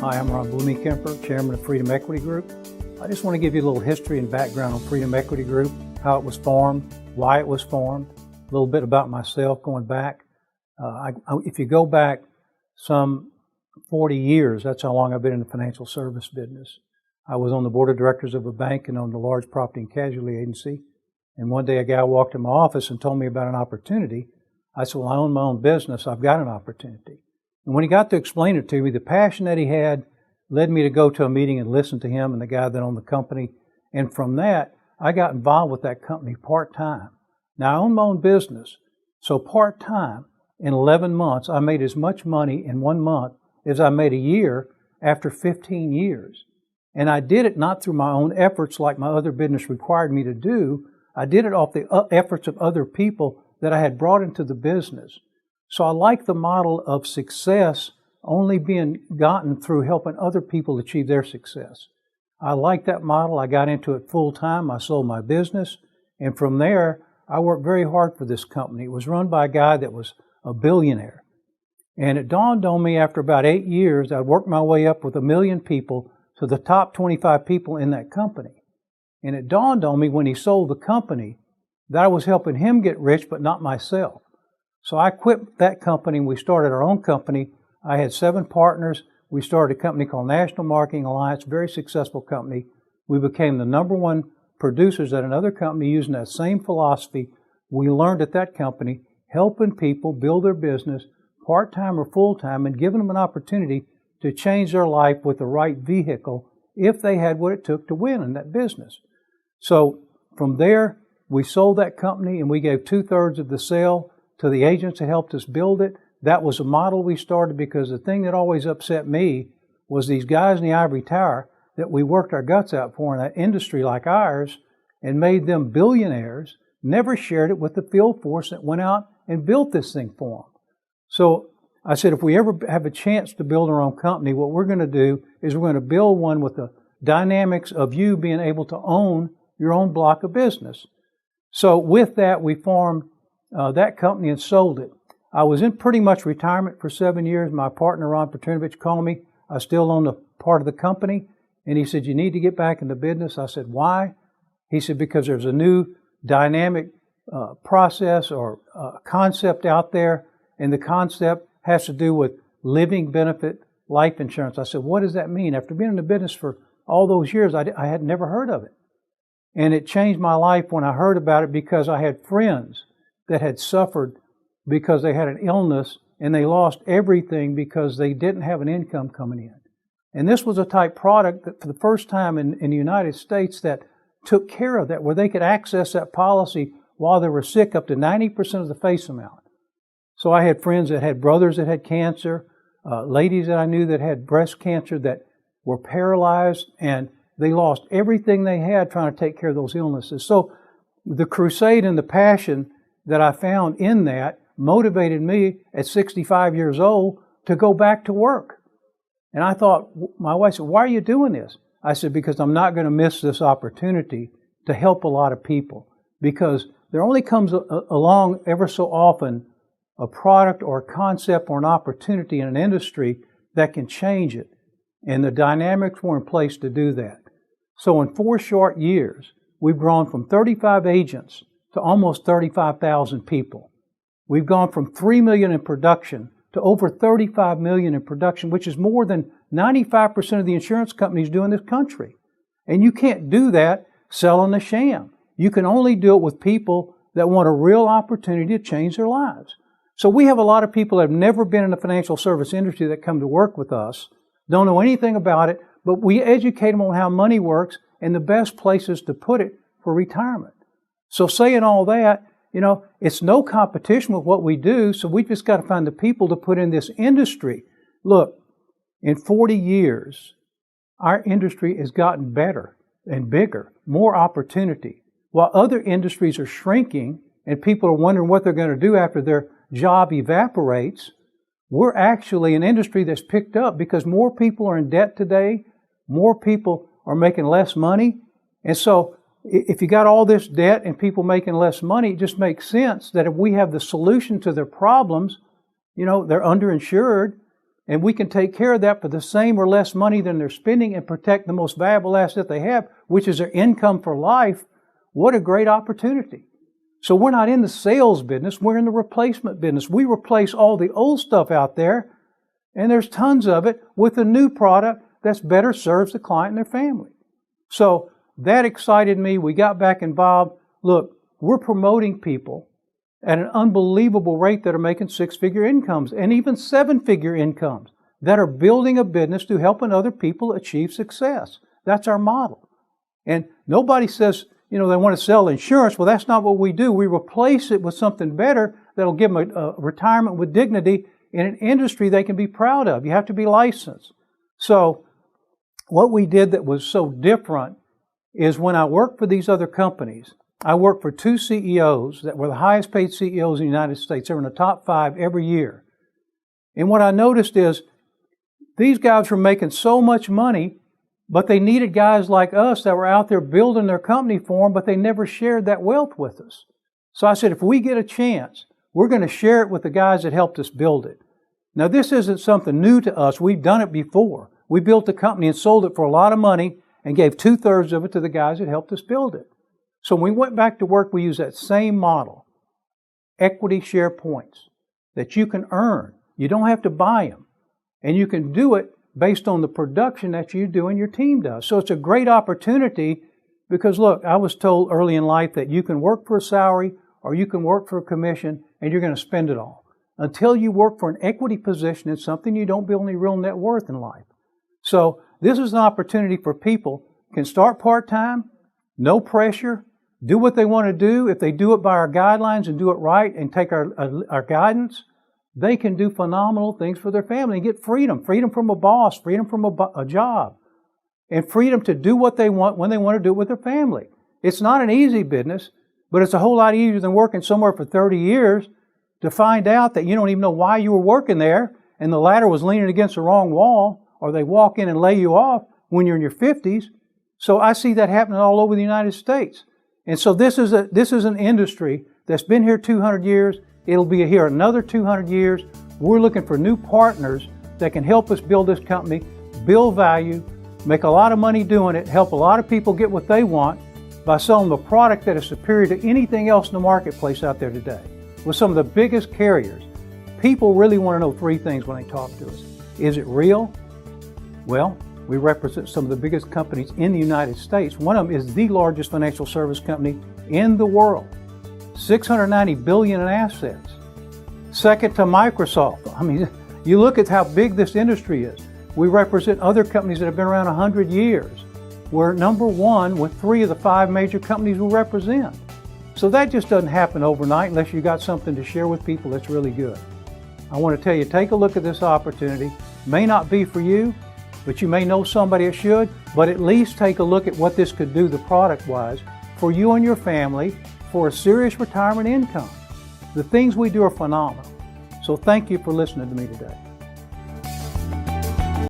Hi, I'm Bloomingkemper, Chairman of Freedom Equity Group. I just want to give you a little history and background on Freedom Equity Group, how it was formed, why it was formed, a little bit about myself going back. If you go back some 40 years, that's how long I've been in the financial service business. I was on the board of directors of a bank and owned a large property and casualty agency. And one day a guy walked in my office and told me about an opportunity. I said, well, I own my own business. I've got an opportunity. And when he got to explain it to me, the passion that he had led me to go to a meeting and listen to him and the guy that owned the company. And from that, I got involved with that company part-time. Now, I own my own business. So part-time, in 11 months, I made as much money in 1 month as I made a year after 15 years. And I did it not through my own efforts like my other business required me to do. I did it off the efforts of other people that I had brought into the business. So I like the model of success only being gotten through helping other people achieve their success. I like that model. I got into it full time. I sold my business. And from there, I worked very hard for this company. It was run by a guy that was a billionaire. And it dawned on me after about 8 years, I'd worked my way up with 1 million people to the top 25 people in that company. And it dawned on me when he sold the company that I was helping him get rich, but not myself. So I quit that company and we started our own company. I had 7 partners. We started a company called National Marketing Alliance, very successful company. We became the #1 producers at another company using that same philosophy we learned at that company, helping people build their business part-time or full-time and giving them an opportunity to change their life with the right vehicle if they had what it took to win in that business. So from there, we sold that company and we gave 2/3 of the sale to the agents that helped us build it. That was a model we started because the thing that always upset me was these guys in the ivory tower that we worked our guts out for in that industry like ours and made them billionaires, never shared it with the field force that went out and built this thing for them. So I said, if we ever have a chance to build our own company, what we're going to do is we're going to build one with the dynamics of you being able to own your own block of business. So with that, we formed that company and sold it. I was in pretty much retirement for 7 years. My partner, Ron Petrinovich, called me. I still own a part of the company. And he said, you need to get back into business. I said, why? He said, because there's a new dynamic process or concept out there. And the concept has to do with living benefit life insurance. I said, what does that mean? After being in the business for all those years, I had never heard of it. And it changed my life when I heard about it because I had friends that had suffered because they had an illness and they lost everything because they didn't have an income coming in. And this was a type product that for the first time in the United States that took care of that, where they could access that policy while they were sick up to 90% of the face amount. So I had friends that had brothers that had cancer, ladies that I knew that had breast cancer that were paralyzed, and they lost everything they had trying to take care of those illnesses. So the crusade and the passion that I found in that motivated me at 65 years old to go back to work. And I thought, my wife said, why are you doing this? I said, because I'm not going to miss this opportunity to help a lot of people. Because there only comes along ever so often a product or a concept or an opportunity in an industry that can change it. And the dynamics were in place to do that. So in 4 short years, we've grown from 35 agents to almost 35,000 people. We've gone from 3 million in production to over 35 million in production, which is more than 95% of the insurance companies do in this country. And you can't do that selling a sham. You can only do it with people that want a real opportunity to change their lives. So we have a lot of people that have never been in the financial service industry that come to work with us, don't know anything about it, but we educate them on how money works and the best places to put it for retirement. So saying all that, it's no competition with what we do, so we just got to find the people to put in this industry. Look, in 40 years, our industry has gotten better and bigger, more opportunity. While other industries are shrinking and people are wondering what they're going to do after their job evaporates, we're actually an industry that's picked up because more people are in debt today, more people are making less money. And so if you got all this debt and people making less money, it just makes sense that if we have the solution to their problems, they're underinsured, and we can take care of that for the same or less money than they're spending and protect the most valuable asset they have, which is their income for life, what a great opportunity. So we're not in the sales business, we're in the replacement business. We replace all the old stuff out there, and there's tons of it, with a new product that's better serves the client and their family. So that excited me. We got back involved. Look, we're promoting people at an unbelievable rate that are making six-figure incomes and even seven-figure incomes that are building a business to helping other people achieve success. That's our model. And nobody says, they want to sell insurance. Well, that's not what we do. We replace it with something better that'll give them a retirement with dignity in an industry they can be proud of. You have to be licensed. So what we did that was so different is when I worked for these other companies, I worked for two CEOs that were the highest paid CEOs in the United States. They were in the top 5 every year. And what I noticed is these guys were making so much money, but they needed guys like us that were out there building their company for them, but they never shared that wealth with us. So I said, if we get a chance, we're going to share it with the guys that helped us build it. Now, this isn't something new to us. We've done it before. We built a company and sold it for a lot of money and gave 2/3 of it to the guys that helped us build it. So when we went back to work, we used that same model, equity share points that you can earn. You don't have to buy them. And you can do it based on the production that you do and your team does. So it's a great opportunity because, look, I was told early in life that you can work for a salary or you can work for a commission and you're going to spend it all. Until you work for an equity position in something, you don't build any real net worth in life. So this is an opportunity for people who can start part-time, no pressure, do what they want to do. If they do it by our guidelines and do it right and take our guidance, they can do phenomenal things for their family and get freedom. Freedom from a boss, freedom from a job, and freedom to do what they want when they want to do it with their family. It's not an easy business, but it's a whole lot easier than working somewhere for 30 years to find out that you don't even know why you were working there and the ladder was leaning against the wrong wall, or they walk in and lay you off when you're in your 50s. So I see that happening all over the United States. And so this is an industry that's been here 200 years. It'll be here another 200 years. We're looking for new partners that can help us build this company, build value, make a lot of money doing it, help a lot of people get what they want by selling a product that is superior to anything else in the marketplace out there today. With some of the biggest carriers, people really want to know 3 things when they talk to us. Is it real? Well, we represent some of the biggest companies in the United States. One of them is the largest financial service company in the world. $690 billion in assets. Second to Microsoft. I mean, you look at how big this industry is. We represent other companies that have been around 100 years. We're number 1 with 3 of the 5 major companies we represent. So that just doesn't happen overnight unless you got something to share with people that's really good. I want to tell you, take a look at this opportunity. May not be for you, but you may know somebody that should, but at least take a look at what this could do the product-wise for you and your family for a serious retirement income. The things we do are phenomenal. So thank you for listening to me today.